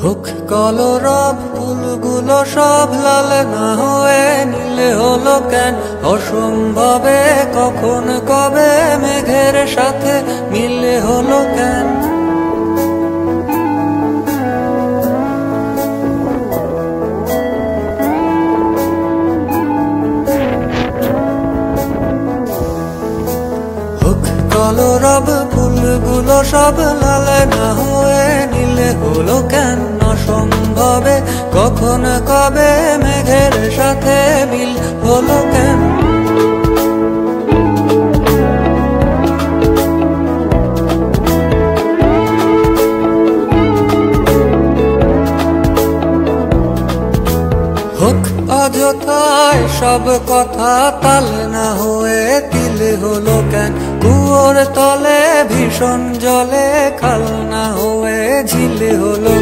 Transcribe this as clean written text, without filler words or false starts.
হোক কলরব ফুলগুলো সব লাল না হয়ে নীলে হলো কেন? অসম্ভবে কখন কবে মেঘের সাথে মিলে হলো কেন? হোক কলরব ফুলগুলো সব লাল না হয়ে নীলে হলো কেন? অসম্ভবে কখন কবে মেঘের সাথে মিল হলো কেন? হোক অযথায় সব কথা তাল না হয়ে তিলে হলো কেন? কুয়োর তলে ভীষণ জলে খাল না হয়ে ঝিলে হলো